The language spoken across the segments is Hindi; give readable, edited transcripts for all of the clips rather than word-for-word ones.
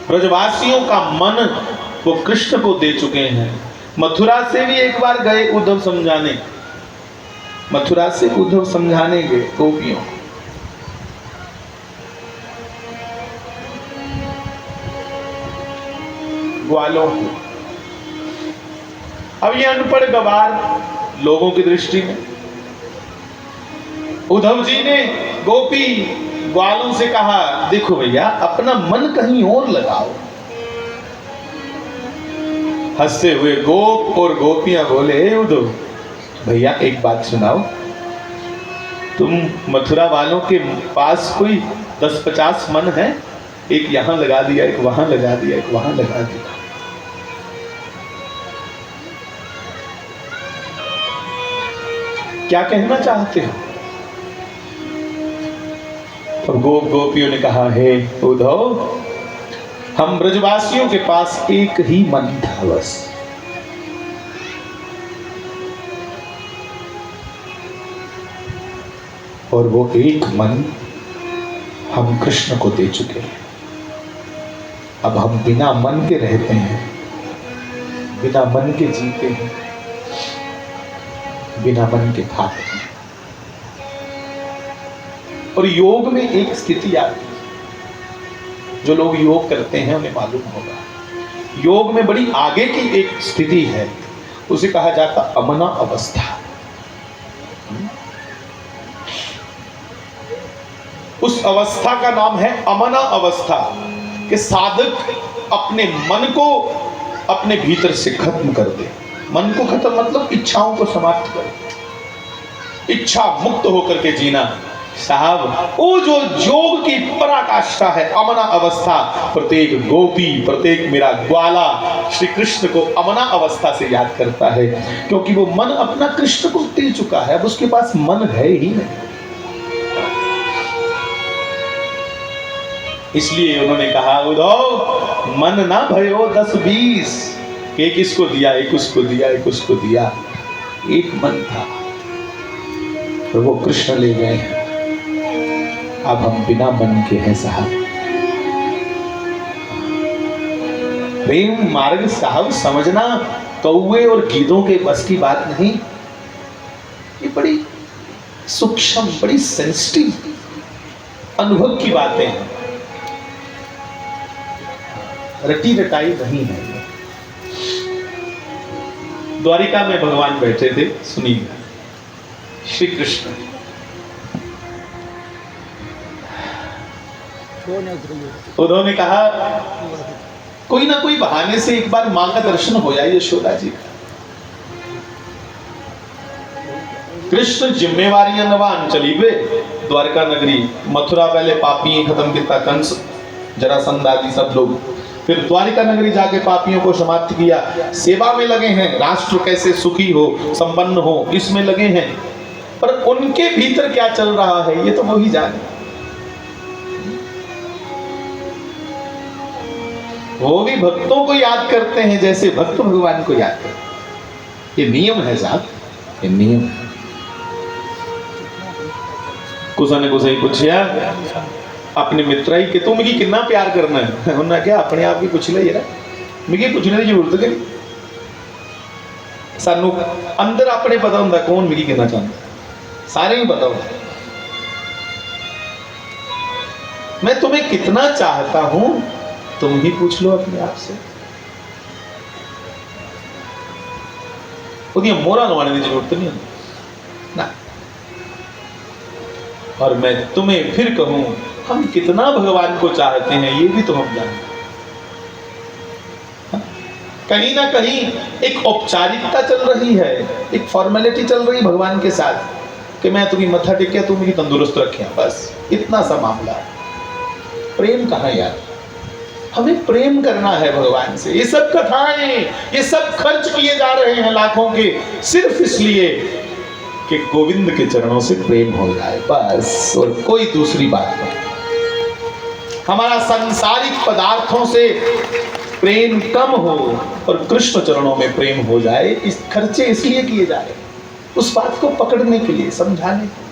ब्रजवासियों का मन वो कृष्ण को दे चुके हैं। मथुरा से भी एक बार गए उद्धव समझाने, मथुरा से उद्धव समझाने गए गोपियों को। ग्वालों को। अब ये अनपढ़ गवार लोगों की दृष्टि में उद्धव जी ने गोपी ग्वालों से कहा, देखो भैया अपना मन कहीं और लगाओ। हंसते हुए गोप और गोपियां बोले, उद्धव भैया एक बात सुनाओ, तुम मथुरा वालों के पास कोई 10-50 मन है, एक यहां लगा दिया, एक वहां लगा दिया, एक वहां लगा दिया। क्या कहना चाहते हो? और गोपियों ने कहा, हे उद्धव, हम ब्रजवासियों के पास एक ही मन था बस। और वो एक मन हम कृष्ण को दे चुके हैं। अब हम बिना मन के रहते हैं, बिना मन के जीते हैं, बिना मन के खाते हैं। और योग में एक स्थिति आती है, जो लोग योग करते हैं उन्हें मालूम होगा, योग में बड़ी आगे की एक स्थिति है, उसे कहा जाता अमना अवस्था। उस अवस्था का नाम है अमना अवस्था, कि साधक अपने मन को अपने भीतर से खत्म कर दे। मन को खत्म मतलब इच्छाओं को समाप्त कर, इच्छा मुक्त होकर के जीना। साहब वो जो योग की पराकाष्ठा है, अमना अवस्था, प्रत्येक गोपी, प्रत्येक मेरा ग्वाला श्री कृष्ण को अमना अवस्था से याद करता है, क्योंकि वो मन अपना कृष्ण को दे चुका है, अब उसके पास मन है ही नहीं। इसलिए उन्होंने कहा, उद्धव मन ना भयो 10-20, एक इसको दिया, एक उसको दिया, एक उसको दिया, एक मन था और वो कृष्ण ले गए। अब हम बिना मन के हैं साहब। प्रेम मार्ग साहब समझना कौवे और गीदों के बस की बात नहीं, ये बड़ी सूक्ष्म, बड़ी सेंसिटिव अनुभव की बातें हैं, रटी रटाई नहीं है। द्वारिका में भगवान बैठे थे, सुनिए, श्री कृष्ण उद्धव ने कहा, कोई ना कोई बहाने से एक बार मां का दर्शन हो जाए यशोदा जी का। कृष्ण जिम्मेवारियां नवान चली वे द्वारका नगरी। मथुरा पहले पापी खत्म किया, कंस जरासंध आदि सब लोग, फिर द्वारिका नगरी जाके पापियों को समाप्त किया। सेवा में लगे हैं, राष्ट्र कैसे सुखी हो, संपन्न हो, इसमें लगे हैं। पर उनके भीतर क्या चल रहा है ये तो वही जाने। वो भी भक्तों को याद करते हैं जैसे भक्त भगवान को याद करते हैं। ये नियम है साहब, ये नियम है। कुसा ने कुसा ही पूछा अपने मित्र ही कि तू मिगी कितना प्यार करना है, उन्हें क्या अपने आप ही पूछ ले यार, मिगी पूछने की जरूरत नहीं। सानू अंदर अपने पता होंगे कौन मिगी कहना चाहता, सारे ही पता होता। मैं तुम्हें कितना चाहता हूं तुम ही पूछ लो अपने आप से। उन्हें मोरा लवाने की जरूरत नहीं ना। और मैं तुम्हें फिर कहूं, हम कितना भगवान को चाहते हैं ये भी तो हम जानते हैं। कहीं ना कहीं एक औपचारिकता चल रही है, एक फॉर्मेलिटी चल रही भगवान के साथ कि मैं तुम्हें मत्था टेकिया, तुम मेरी तंदुरुस्त रखिया, बस इतना सा मामला। प्रेम कहाँ यार, हमें प्रेम करना है भगवान से। ये सब कथाएं, ये सब खर्च किए जा रहे हैं लाखों के, सिर्फ इसलिए कि गोविंद के चरणों से प्रेम हो जाए, बस, और कोई दूसरी बात नहीं। हमारा सांसारिक पदार्थों से प्रेम कम हो और कृष्ण चरणों में प्रेम हो जाए। इस खर्चे इसलिए किए जा रहे हैं, उस बात को पकड़ने के लिए, समझाने के लिए।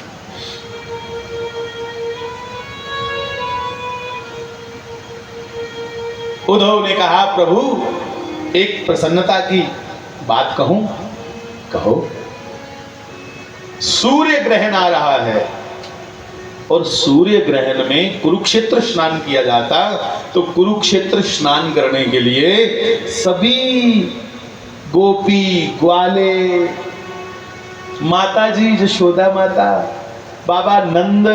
उद्धव ने कहा, प्रभु एक प्रसन्नता की बात कहूं? कहो। सूर्य ग्रहण आ रहा है और सूर्य ग्रहण में कुरुक्षेत्र स्नान किया जाता, तो कुरुक्षेत्र स्नान करने के लिए सभी गोपी ग्वाले, माता जी यशोदा माता, बाबा नंद,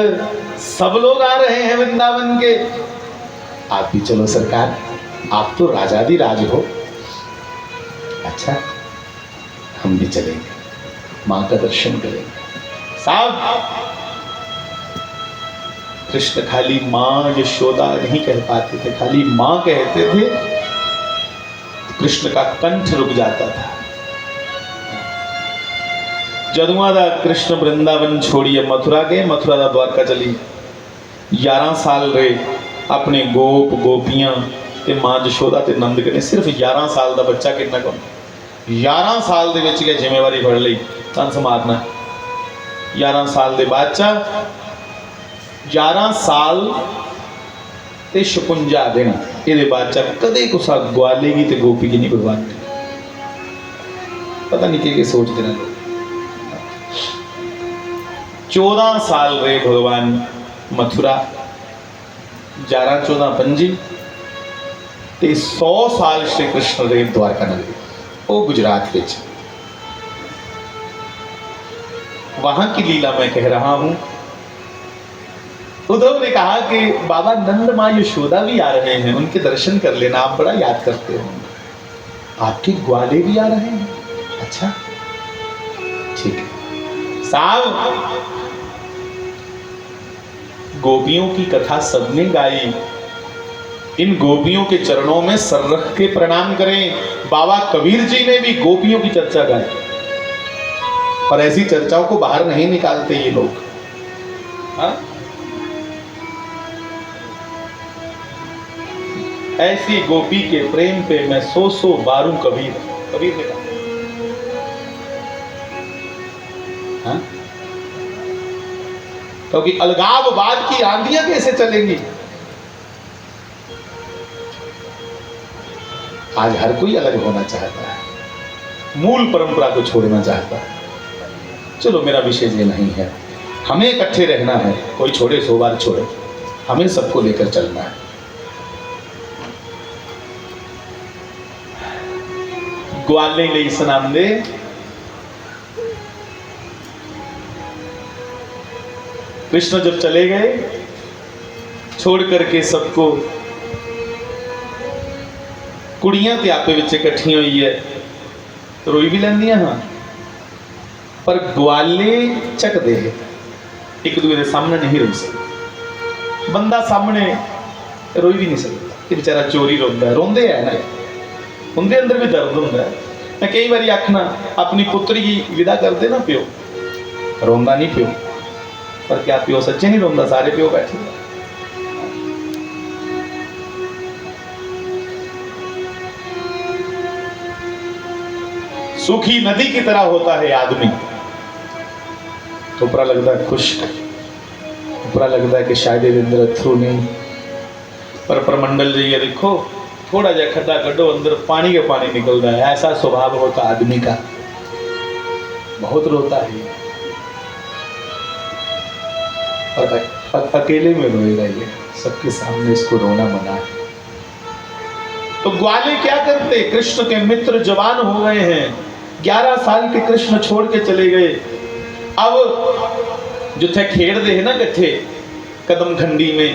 सब लोग आ रहे हैं वृंदावन के। आप भी चलो सरकार, आप तो राजाधिराज हो। अच्छा, हम भी चलेंगे, मां का दर्शन करेंगे। साहब, कृष्ण खाली मां यशोदा नहीं कह पाते थे, खाली मां कहते थे कृष्ण का कंठ रुक जाता था। जदुआ दा कृष्ण वृंदावन छोड़िए मथुरा गए, मथुरा दा द्वारका चली। 11 साल रहे अपने गोप गोपियां ते मां यशोदा ते नंद कने। सिर्फ 11 साल दा बच्चा कितना कम, 11 साल दे विच जिम्मेवारी फड़ लई, संस मारना। 11 साल दे बादशाह, 11 साल ते 56 दिन ਇਹਦੇ ਬਾਦਸ਼ਾਹ ਕਦੇ ਕੁਛ ਗਵਾਲੇਗੀ ਤੇ ਗੋਪੀ ਕੀ ਨਹੀਂ ਭਗਵਾਨ ਨੇ। पता नहीं क्या सोचते ना लोग। 14 साल रहे भगवान मथुरा, 11-14 25 ते 100 साल श्री कृष्ण रहे द्वारका नगरी, वो गुजरात विच। वहां की लीला मैं कह रहा हूं। उद्धव ने कहा कि बाबा नंद मां यशोदा भी आ रहे हैं, उनके दर्शन कर लेना, आप बड़ा याद करते हो। आपके ग्वाले भी आ रहे हैं? अच्छा ठीक है साहब। गोपियों की कथा सबने गाई, इन गोपियों के चरणों में सर रख के प्रणाम करें। बाबा कबीर जी ने भी गोपियों की चर्चा गाई, पर ऐसी चर्चाओं को बाहर नहीं निकालते ये लोग। हाँ, ऐसी गोपी के प्रेम पे मैं 100 बारू कबीर। कबीर ने कहा, हाँ? क्योंकि अलगाववाद की आंधियां कैसे चलेंगी? आज हर कोई अलग होना चाहता है, मूल परंपरा को छोड़ना चाहता है। चलो मेरा विषय ये नहीं है, हमें इकट्ठे रहना है, कोई छोड़े 100 बार छोड़े, हमें सबको लेकर चलना है। ग्वाले नहीं सनाम दे, कृष्ण जब चले गए छोड़ करके सबको, कुड़ियां ते आपे विच इकट्ठी हुई है तो रोई भी लैंदियां, हाँ, पर ग्वाले झकदे एक दूसरे के सामने नहीं रोई सकते। बंदा सामने रोई भी नहीं सकता, कि बेचारा चोरी रोंदा है, रोंदे है ना, उनके अंदर भी दर्द होता है। मैं कई बार आखना, अपनी पुत्री की विदा कर देना प्यो, रोंदा नहीं प्यो, पर क्या प्यो सच्चे नहीं रोंदा? सारे प्यो बैठे। सूखी नदी की तरह होता है आदमी, तो ऊपरा लगता है खुश, ऊपरा लगता है कि शायद ये अंदर अथरू नहीं, पर प्रमंडल जाइए देखो, थोड़ा जा खड्डा कड्डो, अंदर पानी के पानी निकल रहा है। ऐसा स्वभाव होता आदमी का, बहुत रोता है, और अकेले में रोएगा ये, सबके सामने इसको रोना मना है। तो ग्वाले क्या करते? कृष्ण के मित्र जवान हो गए हैं, 11 साल के कृष्ण छोड़ के चले गए। अब जो थे खेड़ दे है ना कट्ठे कदम खंडी में,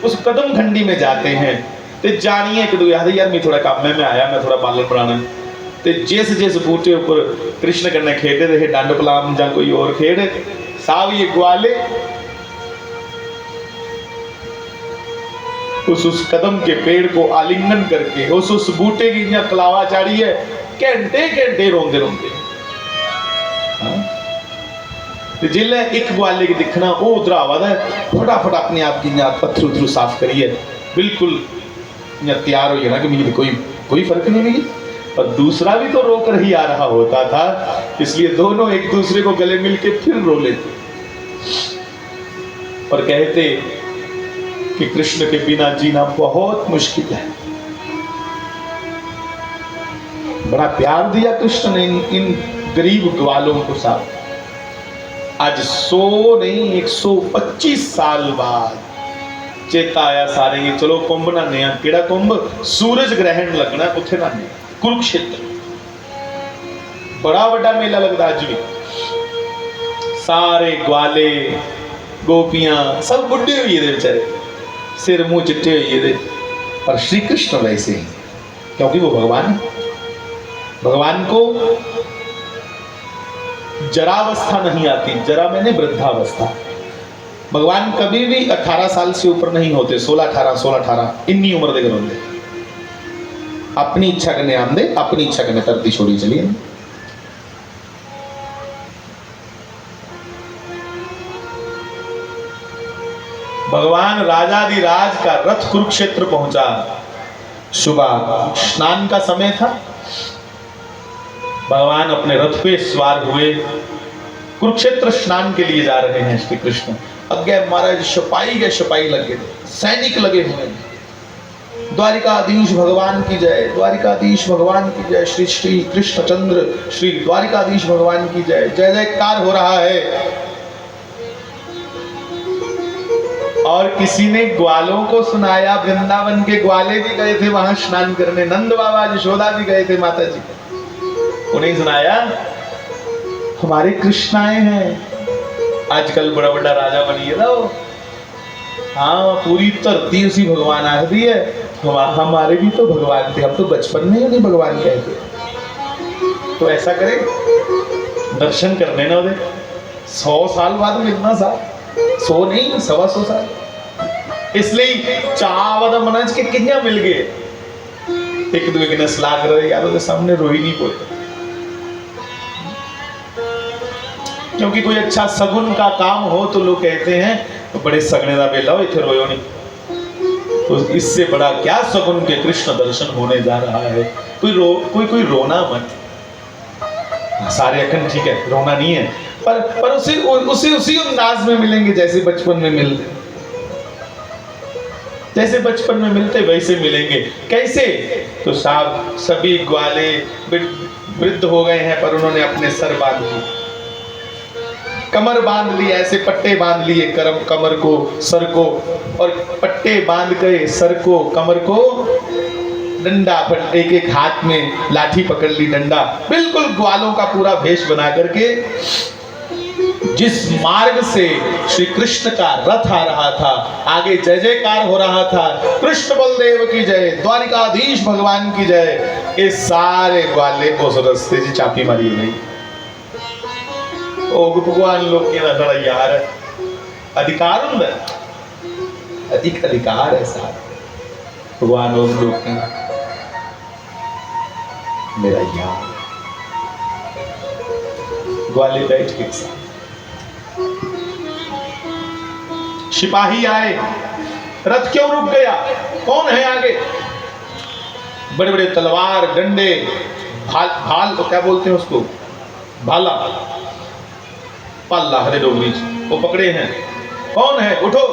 उस कदम खंडी में जाते हैं ते जानिए कि यार मैं थोड़ा काम में आया, मैं थोड़ा पालन बनाना ते जिस जिस बूटे ऊपर कृष्ण कन्ने खेडे रहे, डंड पलाम या कोई और खेड, साहब ये ग्वाले उस कदम के पेड़ को आलिंगन करके उस बूटे की यहाँ कलावा चाड़ी है, घंटे घंटे रोंदे रोंदे। जिले एक ग्वाले की दिखना वो उधर आवाज है, फटाफट अपने आप की यहाँ पत्थर उथरू साफ करिए, बिल्कुल यहाँ तैयार हो ना कि मुझे कोई फर्क नहीं मिली। पर दूसरा भी तो रोकर ही आ रहा होता था, इसलिए दोनों एक दूसरे को गले मिलके फिर रो लेते और कहते कि कृष्ण के बिना जीना बहुत मुश्किल है। बड़ा प्यार दिया कृष्ण ने इन गरीब ग्वालों को साहब। आज 100 नहीं 125 साल बाद चेता आया सारे ये चलो कुंभ नहाने आ। केड़ा कुंभ? सूरज ग्रहण लगना उथे नहाने कुरुक्षेत्र। बड़ा बड़ा मेला लगता अज भी। सारे ग्वाले गोपियां सब बुढ़े हुए बेचारे, सिर मुंह चिट्टे हुए। पर श्री कृष्ण वैसे ही, क्योंकि वो भगवान है। भगवान को जरावस्था नहीं आती। जरा मैंने वृद्धावस्था। भगवान कभी भी 18 साल से ऊपर नहीं होते। 16 18 इन्नी उम्र दे होंगे। अपनी इच्छा करने आंदे, अपनी इच्छा करने धरती छोड़ी चलिए। भगवान राजाधिराज का रथ कुरुक्षेत्र पहुंचा। सुबह स्नान का समय था। भगवान अपने रथ पे सवार हुए, कुरुक्षेत्र स्नान के लिए जा रहे हैं श्री कृष्ण। अज्ञा महाराज सिपाही के सिपाही लगे थे, सैनिक लगे हुए। द्वारिकाधीश भगवान की जय, द्वारिकाधीश भगवान की जय, श्री श्री कृष्णचंद्र श्री द्वारिकाधीश भगवान की जय। जय जयकार हो रहा है। और किसी ने ग्वालों को सुनाया। वृंदावन के ग्वाले भी गए थे वहां स्नान करने। नंद बाबा यशोदा भी गए थे माता जी। उन्हें सुनाया हमारे कृष्ण आए हैं। आजकल बड़ा बड़ा राजा बनिए ना। हाँ, पूरी धरती उसी भगवान आ रही है। हमारे भी तो भगवान थे, हम तो बचपन में उन्हें भगवान कहते। तो ऐसा करें, दर्शन करने ना उन्हें 100 साल बाद मिलना साहब। 100 नहीं 125 साल। इसलिए चावद मनज के किन्या मिल गए। एक दूसरे के सलाह कर रहे यार, सामने रोई नहीं पोते। क्योंकि कोई अच्छा सगुन का काम हो तो लोग कहते हैं तो बड़े सगने का बेला हो, इथे रोयो नहीं। तो इससे बड़ा क्या सगुन के कृष्ण दर्शन होने जा रहा है। कोई रोना मत। सारे अखंड ठीक है, रोना नहीं है, पर उसी अंदाज में मिलेंगे जैसे बचपन में मिलते। जैसे बचपन में मिलते वैसे मिलेंगे। कैसे? तो साहब सभी ग्वाले वृद्ध हो गए हैं, पर उन्होंने अपने सर बांध लिए, कमर बांध ली, ऐसे पट्टे बांध लिए कमर को, सर को, और पट्टे बांध के सर को, कमर को, डंडा एक एक हाथ में लाठी पकड़ ली, डंडा। बिल्कुल ग्वालों का पूरा भेष बना करके जिस मार्ग से श्री कृष्ण का रथ आ रहा था, आगे जय जयकार हो रहा था, कृष्ण बलदेव की जय, द्वारिकाधीश भगवान की जय। ये सारे ग्वाले उस रास्ते से चापी मारी गई। ओ भगवान लोग के ना यार अधिकार होंगे, अधिक अधिकार है साहब भगवान और लोग के। मेरा यार ग्वाले बैठ के साथ सिपाही आए। रथ क्यों रुक गया? कौन है आगे? बड़े बड़े तलवार, डंडे, भाल तो क्या बोलते हैं उसको, भाला, पाला हरे डोगरी वो पकड़े हैं। कौन है? उठो,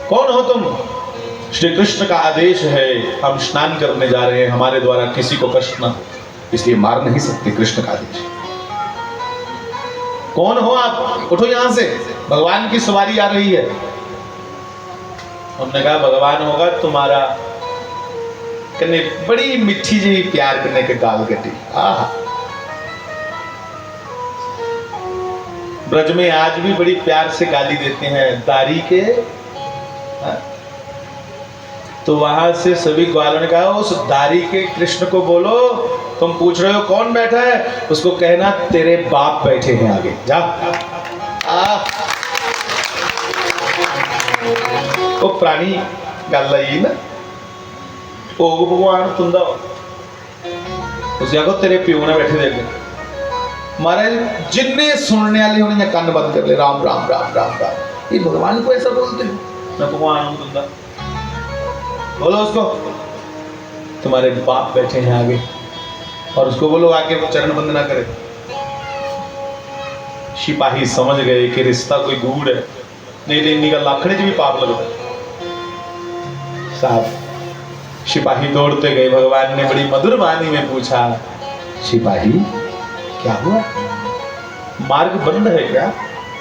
कौन हो तुम? श्री कृष्ण का आदेश है, हम स्नान करने जा रहे हैं, हमारे द्वारा किसी को कष्ट ना हो, इसलिए मार नहीं सकते, कृष्ण का आदेश। कौन हो आप? उठो यहां से, भगवान की सवारी आ रही है। उन्होंने कहा भगवान होगा तुम्हारा। कहने बड़ी मिठी जी प्यार करने के गाल कटी। ब्रज में आज भी बड़ी प्यार से गाली देते हैं दारी के। तो वहां से सभी ग्वालों ने कहा उस दारी के कृष्ण को बोलो, तुम पूछ रहे हो कौन बैठा है, उसको कहना तेरे बाप बैठे हैं आगे जा। वो प्राणी गल आई ना, ओ भगवान तुंदा उसे आखो तेरे प्यो ने बैठे देखे। महाराज जिन्ने सुनने वाले उन्हें कान बंद कर ले, राम राम राम राम राम। ये भगवान को ऐसा बोलते हैं? मैं भगवान हूं तुंदा। बोलो उसको तुम्हारे बाप बैठे हैं आगे, और उसको बोलो आगे वो चरण बंद ना करे। सिपाही समझ गए कि रिश्ता कोई गूढ़ है, नहीं तो इन्हीं का लाखड़े भी पाप लगता है। साहब सिपाही दौड़ते गए, भगवान ने बड़ी मधुर वाणी में पूछा सिपाही क्या हुआ, मार्ग बंद है क्या?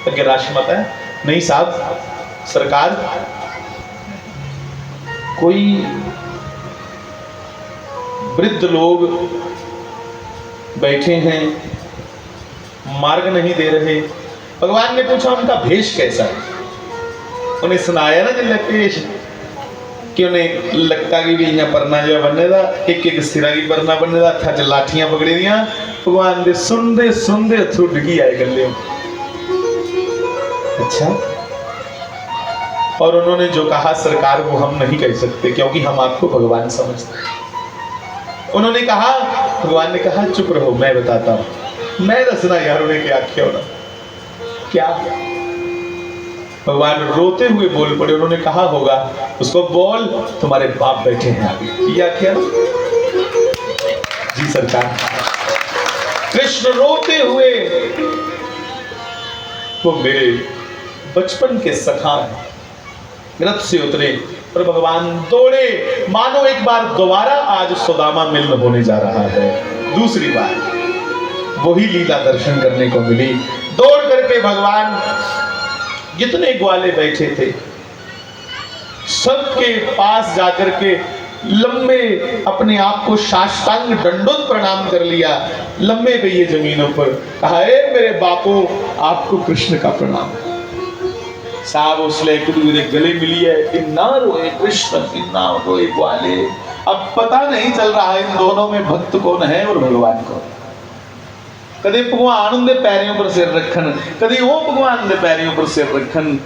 कि राशि मत है? नहीं साहब, सरकार कोई वृद्ध लोग बैठे हैं, मार्ग नहीं दे रहे। भगवान ने पूछा उनका भेष कैसा है? उन्हें सुनाया ना जिले पेश कि उन्हें लगता कि भी यहाँ परना जो बनने दा, एक एक सिरा की परना बनने दा, था च लाठियां पकड़ी दियां। भगवान दे सुनदे सुनदे अथरू डिगी आए गले। अच्छा, और उन्होंने जो कहा सरकार वो हम नहीं कह सकते क्योंकि हम आपको भगवान समझते हैं। उन्होंने कहा, भगवान ने कहा चुप रहो मैं बताता हूं। मैं दसना यार उन्हें क्या किया होना क्या। भगवान रोते हुए बोल पड़े। उन्होंने कहा होगा उसको बोल तुम्हारे बाप बैठे हैं आगे। या क्या जी सरकार। कृष्ण रोते हुए, वो मेरे बचपन के सखा हैं, रथ से उतरे और भगवान दौड़े मानो एक बार दोबारा आज सुदामा मिलन होने जा रहा है। दूसरी बार वही लीला दर्शन करने को मिली। दौड़ करके भगवान जितने ग्वाले बैठे थे सबके पास जाकर के लंबे अपने आप को साष्टांग दंडोत प्रणाम कर लिया। लंबे गए जमीनों पर, कहा मेरे बापू आपको कृष्ण का प्रणाम। साहब उसले गले मिली है, इन्ना रोए कृष्ण इन्ना रोए ग्वाले। अब पता नहीं चल रहा है इन दोनों में भक्त कौन है और भगवान कौन। कदे भगवान दे पैरों पर सिर रखन, कदे वो भगवान दे पैरों पर सिर रखन।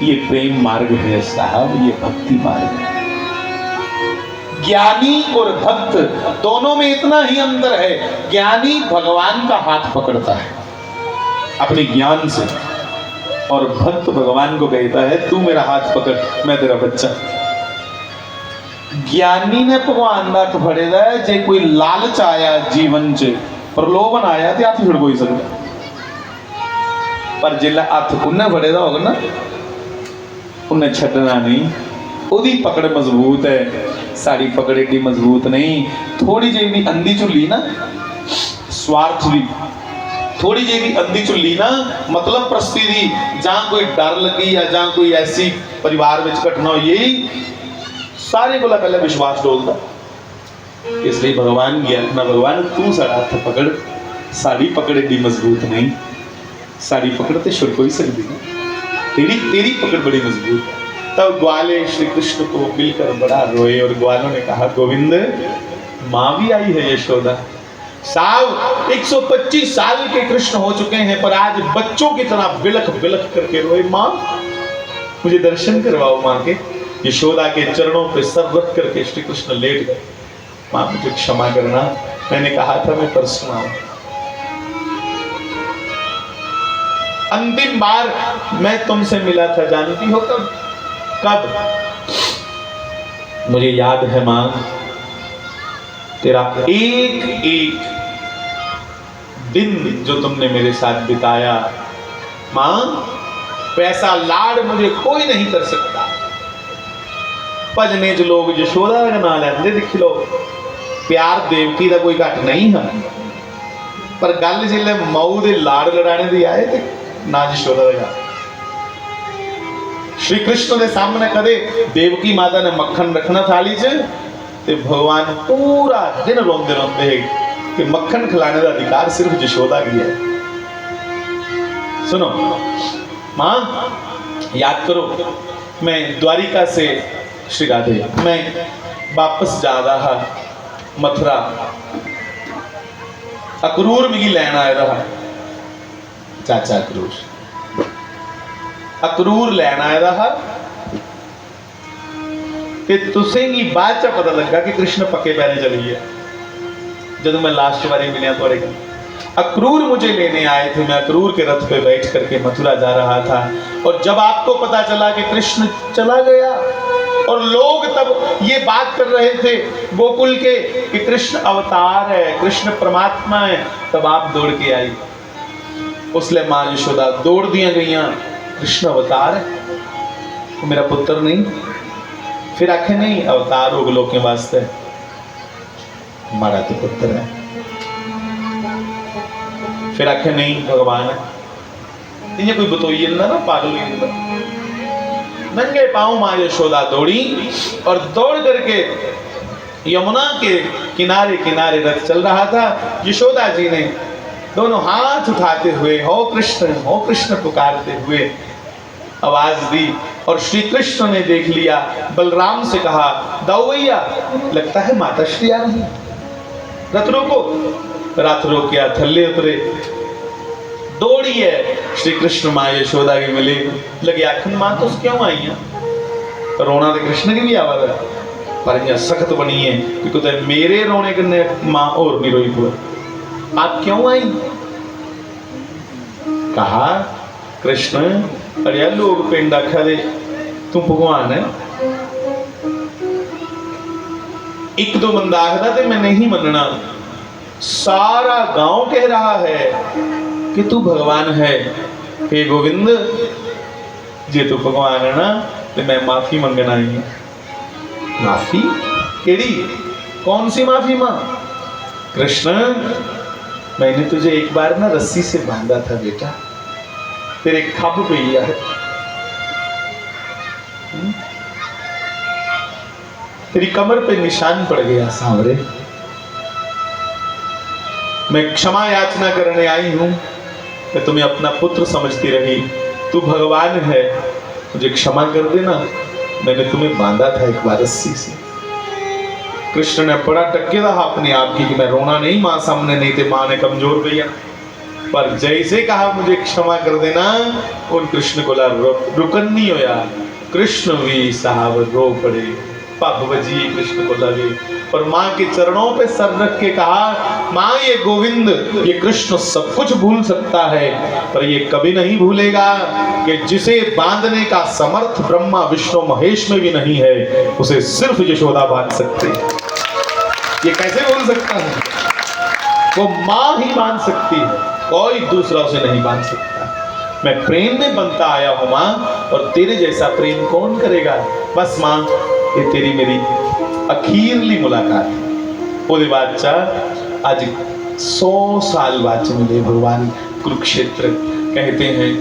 ये प्रेम मार्ग है साहब, ये भक्ति मार्ग है। ज्ञानी और भक्त दोनों में इतना ही अंतर है, ज्ञानी भगवान का हाथ पकड़ता है अपने ज्ञान से, और भक्त भगवान को कहता है तू मेरा हाथ पकड़ मैं तेरा बच्चा। ज्ञानी ने भगवान का हथ फड़ेदा है, जे कोई लालच आया जीवन च प्रलोभन आया तो हथ छुड़ ही सकता, पर जिला हथ उन्हें फड़ेदा होगा ना उन्हें छड़ना नहीं। ओदी पकड़ मजबूत है, साड़ी पकड़ एडी मजबूत नहीं। थोड़ी जी भी अंधी झुली ना, स्वार्थ भी थोड़ी जी भी अंधी झुली ना, मतलब परिस्थिति जहां कोई डर लगी या जहां कोई ऐसी परिवार में घटना हो, यही सारे को पहले विश्वास डोलता। इसलिए भगवान गया ना, भगवान तू साड़ा हाथ पकड़, साड़ी पकड़ एडी मजबूत नहीं, साड़ी पकड़ तो छुड़ ही सकती ना, तेरी पकड़ बड़ी मजबूत है। तब ग्वाले श्री कृष्ण को मिलकर बड़ा रोए और ग्वालों ने कहा गोविंद माँ भी आई है यशोदा। साहब 125 साल के कृष्ण हो चुके हैं पर आज बच्चों की तरह बिलख बिलख करके रोए, माँ मुझे दर्शन करवाओ माँ के। यशोदा के चरणों पे सर रख करके श्री कृष्ण लेट गए। माँ मुझे क्षमा करना, मैंने कहा था मैं परसों आऊं। अंतिम बार मैं तुमसे मिला था जानती हो कब? मुझे याद है मां, तेरा एक एक दिन जो तुमने मेरे साथ बिताया मां, पैसा लाड़ मुझे कोई नहीं कर सकता। भजने च लोग यशोदा का नाम लेंदे दिख लो, प्यार देवकी का कोई घट नहीं है, पर गल जिले मऊ के लाड़ लड़ाने की आए तो ना यशोदा का। श्री कृष्ण के सामने कदे देवकी माता ने मक्खन रखना थाली च, ते भगवान पूरा दिन रोंदे रोंदे है कि मक्खन खिलाने का अधिकार सिर्फ यशोदा की है। सुनो मां, याद करो मैं द्वारिका से श्री राधे मैं वापस जा रहा मथुरा, अक्रूर मिगी लैन आया रहा, चाचा अक्रूर लैन आया रहा कि तुसें ही बाद च पता लगा कि कृष्ण पक्के पैरे चली है। जब मैं लास्ट बारी मिलिया थोड़े अक्रूर मुझे लेने आए थे, मैं अक्रूर के रथ पे बैठ करके मथुरा जा रहा था, और जब आपको पता चला कि कृष्ण चला गया और लोग तब ये बात कर रहे थे गोकुल के कि कृष्ण अवतार है, कृष्ण परमात्मा है, तब आप दौड़ के आई। उसले मां यशोदा दौड़ दिया गई, कृष्ण अवतार है तो मेरा पुत्र नहीं। फिर आखे नहीं अवतार हो लोग के वास्ते, हमारा तो पुत्र है। फिर आखे नहीं भगवान ये कोई बताइए ना पागल नंगे पांव मां यशोदा दौड़ी और दौड़ करके यमुना के किनारे किनारे रथ चल रहा था। यशोदा जी ने दोनों हाथ उठाते हुए हो कृष्ण पुकारते हुए आवाज दी और श्री कृष्ण ने देख लिया। बलराम से कहा दाऊ भैया लगता है माता श्री आ रही, रथ रोको। रथ रोक के थल्ले उतरे, दौड़ी है श्री कृष्ण माँ यशोदा की मिले लगे आखिर माँ तो क्यों आई है। रोना तो कृष्ण की भी आवाज है पर यह सख्त बनी है क्योंकि तो मेरे रोने के माँ और नहीं रोई हुआ, आप क्यों आई। कहा कृष्ण अरे लोग पिंड आखा दे तू भगवान है। एक दो बंदा आखदा ते मैं नहीं मनना, सारा गांव कह रहा है कि तू भगवान है। हे गोविंद जे तू भगवान है ना तो मैं माफी मंगना ही। माफी केड़ी कौन सी माफी मां। कृष्ण मैंने तुझे एक बार ना रस्सी से बांधा था बेटा, तेरे खब पे है। तेरी कमर पे निशान पड़ गया सांवरे। मैं क्षमा याचना करने आई हूं, मैं तुम्हें अपना पुत्र समझती रही, तू भगवान है मुझे क्षमा कर देना, मैंने तुम्हें बांधा था एक बार रस्सी से। कृष्ण ने बड़ा टक्के रहा अपने आप की कि मैं रोना नहीं मां सामने, नहीं थे मां ने कमजोर भैया। पर जैसे कहा मुझे क्षमा कर देना उन कृष्ण को रुकन नहीं होया। कृष्ण भी साहब रो पड़े, पग बजी कृष्ण को लगे और मां के चरणों पे सर रख के कहा मां ये गोविंद ये कृष्ण सब कुछ भूल सकता है पर ये कभी नहीं भूलेगा कि जिसे बांधने का समर्थ ब्रह्मा विष्णु महेश में भी नहीं है उसे सिर्फ यशोदा बांध सकते। ये कैसे भूल सकता है, वो मां ही बांध सकती है, कोई दूसरा उसे नहीं बांध सकता। मैं प्रेम में बनता आया हूं मां और तेरे जैसा प्रेम कौन करेगा। बस मां ये तेरी मेरी अखीरली मुलाकात ओदे बाद चा आज 100 साल बाद मिले भगवान कुरुक्षेत्र। कहते हैं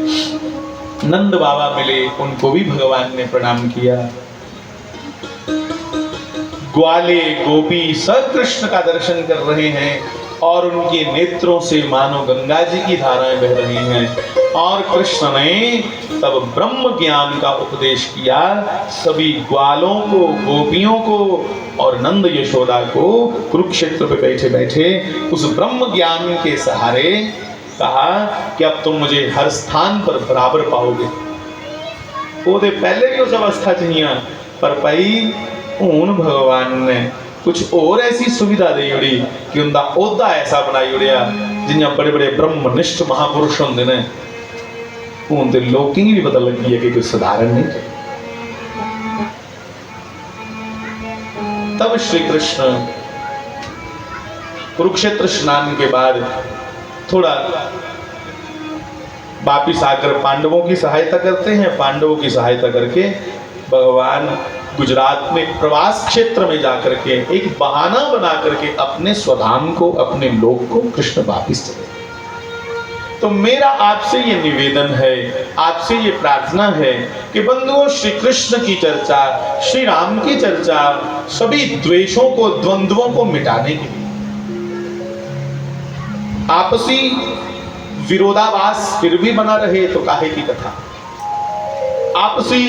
नंद बाबा मिले, उनको भी भगवान ने प्रणाम किया। ग्वाले गोपी सब कृष्ण का दर्शन कर रहे हैं और उनके नेत्रों से मानो गंगा जी की धाराएं बह रही हैं और कृष्ण ने तब ब्रह्म ज्ञान का उपदेश किया सभी ग्वालों को, गोपियों को और नंद यशोदा को। कुरुक्षेत्र पे बैठे बैठे उस ब्रह्म ज्ञान के सहारे कहा कि अब तुम मुझे हर स्थान पर बराबर पाओगे। ओदे पहले भी उस अवस्था चाहिए पर भाई हूं भगवान ने कुछ और ऐसी सुविधा दी उड़ी कि उनका ओहदा ऐसा बनाई उड़िया जिन्हें बड़े बड़े ब्रह्मनिष्ठ महापुरुष होंगे ने उनके लोगों की भी पता लगी है कि कोई साधारण नहीं। तब श्री कृष्ण कुरुक्षेत्र स्नान के बाद थोड़ा वापिस आकर पांडवों की सहायता करते हैं। पांडवों की सहायता करके भगवान गुजरात में प्रवास क्षेत्र में जाकर के एक बहाना बना करके अपने स्वधाम को, अपने लोक को कृष्ण वापिस चले। तो मेरा आपसे ये निवेदन है, आपसे ये प्रार्थना है कि बंधुओं श्री कृष्ण की चर्चा, श्री राम की चर्चा सभी द्वेषों को, द्वंद्वों को मिटाने के लिए, आपसी विरोधाभास फिर भी बना रहे तो काहे की कथा। आपसी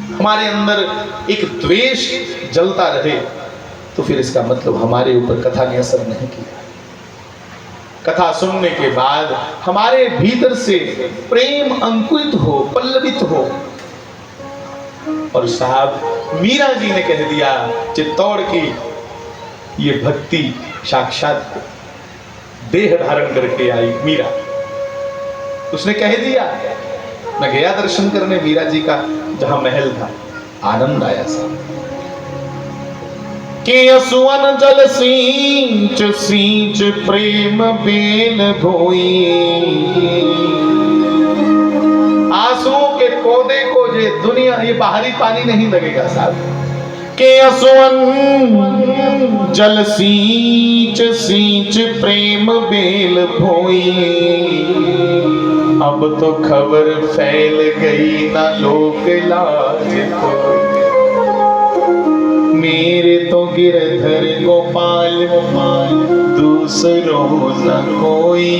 हमारे अंदर एक द्वेष जलता रहे तो फिर इसका मतलब हमारे ऊपर कथा ने असर नहीं किया। कथा सुनने के बाद हमारे भीतर से प्रेम अंकुरित हो, पल्लवित हो। और साहब मीरा जी ने कह दिया चित्तौड़ की ये भक्ति साक्षात देह धारण करके आई मीरा। उसने कह दिया, मैं गया दर्शन करने मीरा जी का जहां महल था, आनंद आया साहब के असुवन जल सींच सींच प्रेम बेल भोई। आंसुओं के पौधे को ये दुनिया, ये बाहरी पानी नहीं लगेगा साहब, के असुवन जल सींच सींच प्रेम बेल भोई। अब तो खबर फैल गई ना लोक लाज कोई। मेरे तो गिरधर गोपाल दूसरों न कोई।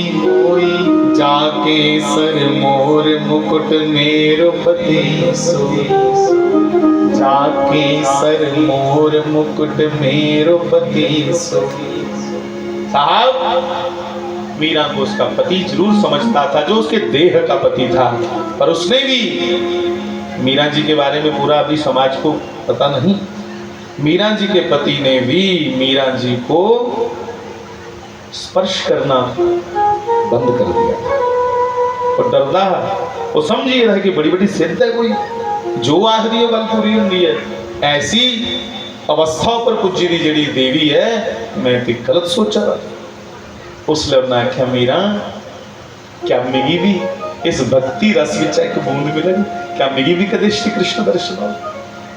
जाके सर मोर मुकुट मेरो पति सोई। जाके सर मोर मुकुट मेरो पति सोई। साहब, मीरा को उसका पति जरूर समझता था, जो उसके देह का पति था, पर उसने भी मीरा जी के बारे में पूरा अभी समाज को पता नहीं। मीरा जी के पति ने भी मीरा जी को स्पर्श करना बंद कर दिया। और डरदा वो समझ रहा है कि बड़ी बड़ी सिद्ध है कोई, जो आखरी गल पूरी होंगी है। ऐसी अवस्था पर पूजी दी जड़ी देवी है, मैं तो गलत सोचा रहा। उसने अपना आख्या, मीरा क्या मिगी भी इस भक्ति रस विच एक बूंद मिलेगी? क्या मिगी भी कदे श्री कृष्ण दर्शन हो?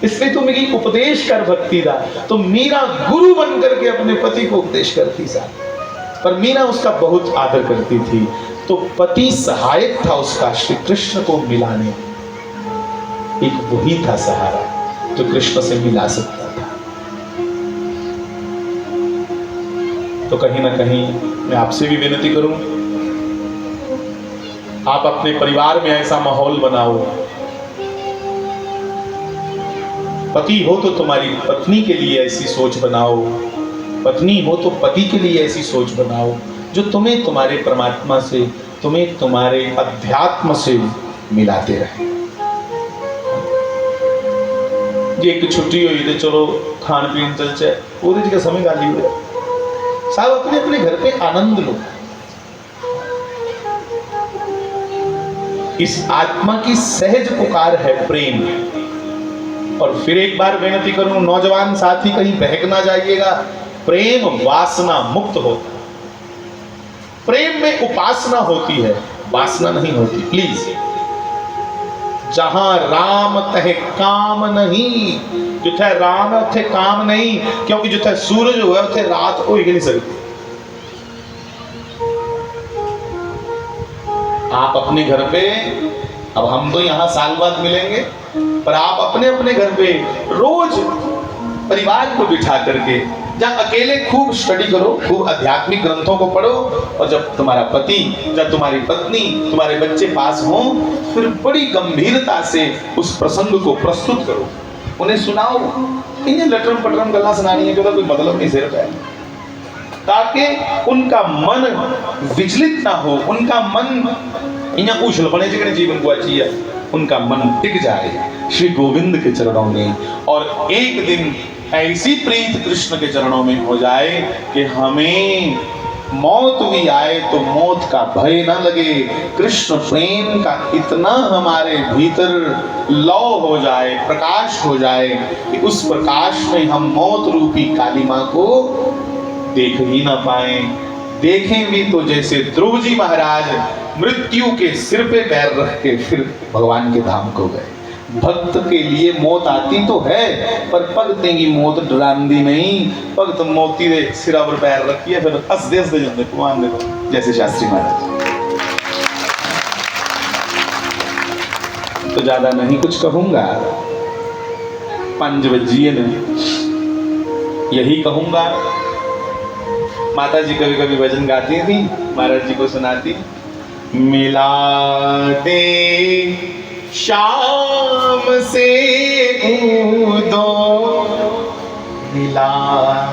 इसलिए तो मिगी उपदेश कर भक्ति दा। तो मीरा गुरु बन करके अपने पति को उपदेश करती सा, पर मीरा उसका बहुत आदर करती थी। तो पति सहायक था उसका श्री कृष्ण को मिलाने, एक वही था सहारा जो कृष्ण से मिला सकता था। तो कहीं ना कहीं मैं आपसे भी विनती करूं, आप अपने परिवार में ऐसा माहौल बनाओ। पति हो तो तुम्हारी पत्नी के लिए ऐसी सोच बनाओ, पत्नी हो तो पति के लिए ऐसी सोच बनाओ जो तुम्हें तुम्हारे परमात्मा से, तुम्हें तुम्हारे अध्यात्म से मिलाते रहे। ये एक छुट्टी हुई तो चलो खान पीन चल जाए, पूरी जगह समय गाली हुए। साहब, अपने अपने घर पे आनंद लो। इस आत्मा की सहज पुकार है प्रेम। और फिर एक बार विनती करूं, नौजवान साथी कहीं बहक ना जाइएगा। प्रेम वासना मुक्त होता है। प्रेम में उपासना होती है, वासना नहीं होती। प्लीज, जहां राम तह काम नहीं, जिथे राम है उथे काम नहीं, क्योंकि जिथे सूरज हुआ उथे रात हो ही नहीं सकती। आप अपने घर पे, अब हम तो यहां साल बाद मिलेंगे, पर आप अपने अपने घर पे रोज परिवार को बिठा करके, जहाँ अकेले खूब स्टडी करो, खूब आध्यात्मिक ग्रंथों को पढ़ो, और जब तुम्हारा पति, जब तुम्हारी पत्नी, तुम्हारे बच्चे पास हों, फिर बड़ी गंभीरता से उस प्रसंग को प्रस्तुत करो, उन्हें सुनाओ। इन्हें लटरम पटरम गल्ला सुनानी है, कोई मतलब नहीं सिर्फ है, ताकि उनका मन विचलित ना हो, उनका मन इन्हें उछल पड़े जिन्हें जीवन को अच्छी है, उनका मन टिक जाए श्री गोविंद के चरणों में। और एक दिन ऐसी प्रीत कृष्ण के चरणों में हो जाए कि हमें मौत भी आए तो मौत का भय ना लगे। कृष्ण प्रेम का इतना हमारे भीतर लौ हो जाए, प्रकाश हो जाए कि उस प्रकाश में हम मौत रूपी काली माँ को देख ही ना पाए। देखें भी तो जैसे ध्रुव जी महाराज मृत्यु के सिर पे पैर रख के फिर भगवान के धाम को गए। भक्त के लिए मौत आती तो है, पर भगतें की मौत डरांदी नहीं। भगत मोती दे सिरा पर पैर रखिए, फिर हंसदे हंसदे जाते भगवान दे, जैसे शास्त्री महाराज। तो ज्यादा नहीं कुछ कहूंगा, 5 बजिए न यही कहूंगा। माता जी कभी कभी भजन गाती थी, महाराज जी को सुनाती, मिला दे शाम से दो मिला